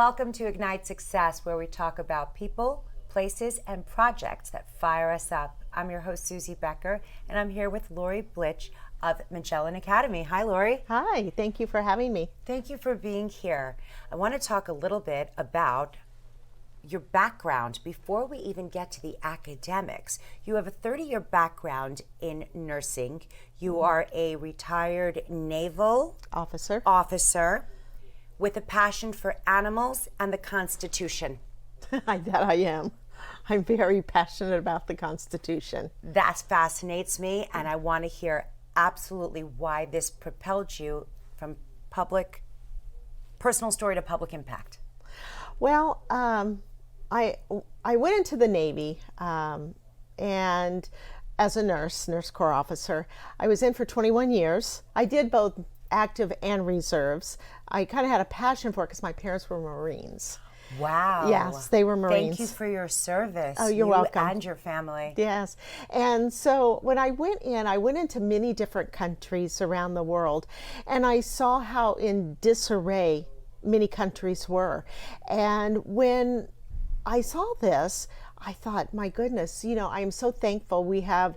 Welcome to Ignite Success, where we talk about people, places, and projects that fire us up. I'm your host, Suzie Becker, and I'm here with Lorrie Blitch of Magellan Academy. Hi, Lorrie. Hi, thank you for having me. Thank you for being here. I want to talk a little bit about your background before we even get to the academics. You have a 30-year background in nursing. You are a retired naval Officer. With a passion for animals and the Constitution. That I am. I'm very passionate about the Constitution. That fascinates me, and I want to hear absolutely why this propelled you from personal story to public impact. Well, I went into the Navy and as a nurse corps officer. I was in for 21 years. I did both active and reserves. I kind of had a passion for it because my parents were Marines. Wow. Yes, they were Marines. Thank you for your service. Oh, you're welcome. And your family. Yes. And so when I went into many different countries around the world, and I saw how in disarray many countries were. And when I saw this, I thought, my goodness, I am so thankful we have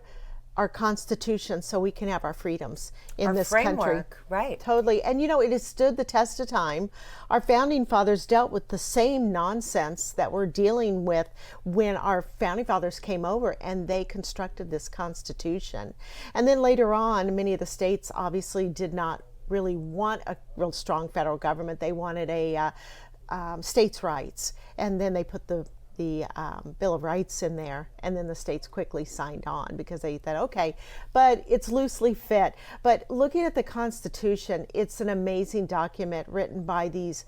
our Constitution so we can have our freedoms in this framework, country. right. Totally. And it has stood the test of time. Our founding fathers dealt with the same nonsense that we're dealing with when our founding fathers came over and they constructed this Constitution. And then later on, many of the states obviously did not really want a real strong federal government. They wanted a states' rights. And then they put the Bill of Rights in there, and then the states quickly signed on because they thought, okay, but it's loosely fit. But looking at the Constitution, it's an amazing document written by these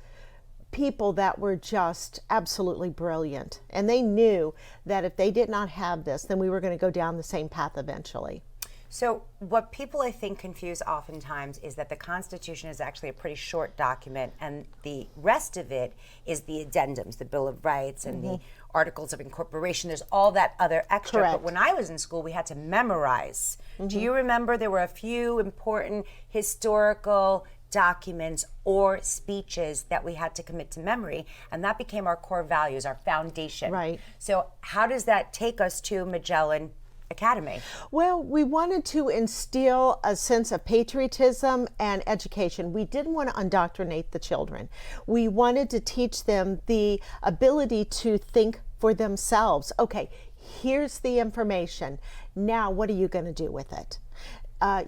people that were just absolutely brilliant. And they knew that if they did not have this, then we were going to go down the same path eventually. So what people, I think, confuse oftentimes is that the Constitution is actually a pretty short document, and the rest of it is the addendums, the Bill of Rights and the Articles of Incorporation. There's all that other extra. Correct. But when I was in school, we had to memorize. Do you remember there were a few important historical documents or speeches that we had to commit to memory, and that became our core values, our foundation. Right. So how does that take us to Magellan Academy? Well, we wanted to instill a sense of patriotism and education. We didn't want to indoctrinate the children. We wanted to teach them the ability to think for themselves. Okay, here's the information. Now, what are you going to do with it?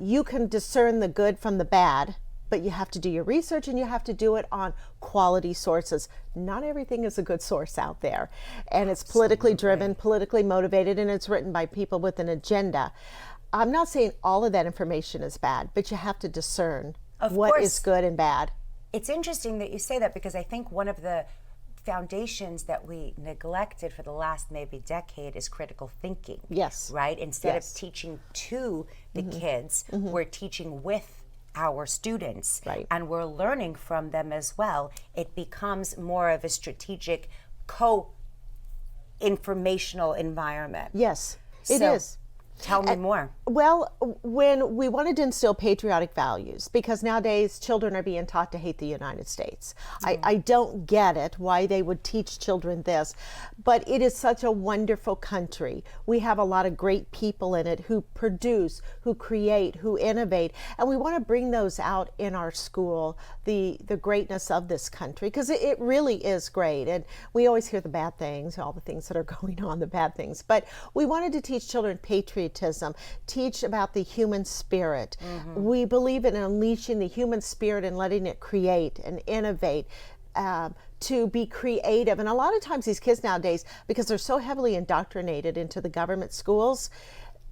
You can discern the good from the bad, but you have to do your research and you have to do it on quality sources. Not everything is a good source out there. And it's politically driven, politically motivated, and it's written by people with an agenda. I'm not saying all of that information is bad, but you have to discern what is good and bad. It's interesting that you say that, because I think one of the foundations that we neglected for the last maybe decade is critical thinking. Yes. Right? Instead of teaching to the kids, we're teaching with our students, right, and we're learning from them as well. It becomes more of a strategic informational environment. Yes, it is. Tell me more. Well, when we wanted to instill patriotic values, because nowadays children are being taught to hate the United States. I don't get it, why they would teach children this, but it is such a wonderful country. We have a lot of great people in it who produce, who create, who innovate, and we want to bring those out in our school, the greatness of this country, because it really is great. And we always hear the bad things, all the things that are going on, the bad things, but we wanted to teach children patriotism, teach about the human spirit. We believe in unleashing the human spirit and letting it create and innovate, to be creative. And a lot of times these kids nowadays, because they're so heavily indoctrinated into the government schools,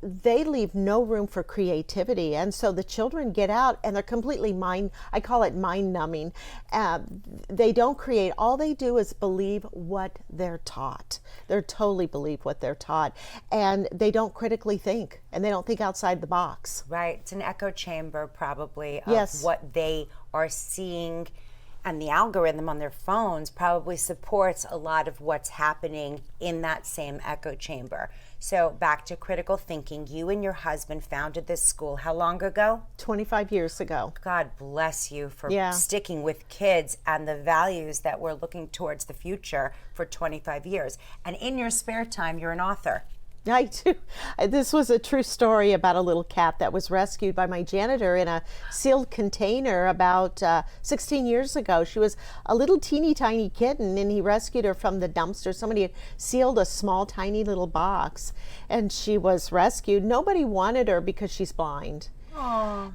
they leave no room for creativity. And so the children get out and they're completely I call it mind numbing. They don't create. All they do is believe what they're taught. They totally believe what they're taught. And they don't critically think, and they don't think outside the box. Right. It's an echo chamber probably of what they are seeing, and the algorithm on their phones probably supports a lot of what's happening in that same echo chamber. So back to critical thinking. You and your husband founded this school. How long ago? 25 years ago. God bless you for Yeah. sticking with kids and the values that we're looking towards the future for 25 years. And in your spare time, you're an author. I do. This was a true story about a little cat that was rescued by my janitor in a sealed container about 16 years ago. She was a little teeny tiny kitten, and he rescued her from the dumpster. Somebody had sealed a small tiny little box, and she was rescued. Nobody wanted her because she's blind. Aww.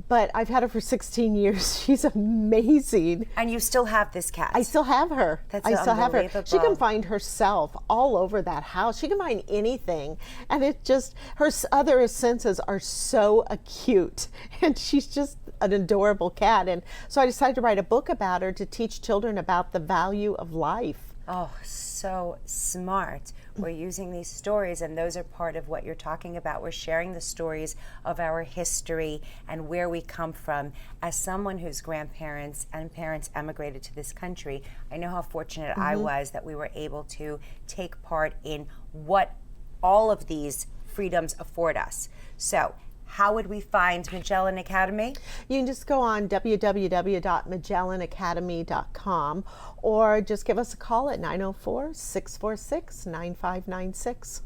But I've had her for 16 years. She's amazing. And you still have this cat? I still have her. That's I still have her. unbelievable. She can find herself all over that house. She can find anything. And it just, her other senses are so acute. And she's just an adorable cat. And so I decided to write a book about her to teach children about the value of life. Oh, so smart. We're using these stories, and those are part of what you're talking about. We're sharing the stories of our history and where we come from. As someone whose grandparents and parents emigrated to this country, I know how fortunate I was that we were able to take part in what all of these freedoms afford us. So, how would we find Magellan Academy? You can just go on www.magellanacademy.com or just give us a call at 904-646-9596.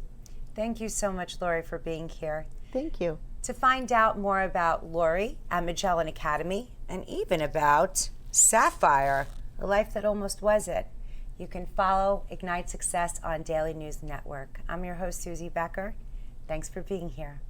Thank you so much, Lorrie, for being here. Thank you. To find out more about Lorrie at Magellan Academy, and even about Sapphire, a life that almost was it, you can follow Ignite Success on Daily News Network. I'm your host, Suzie Becker. Thanks for being here.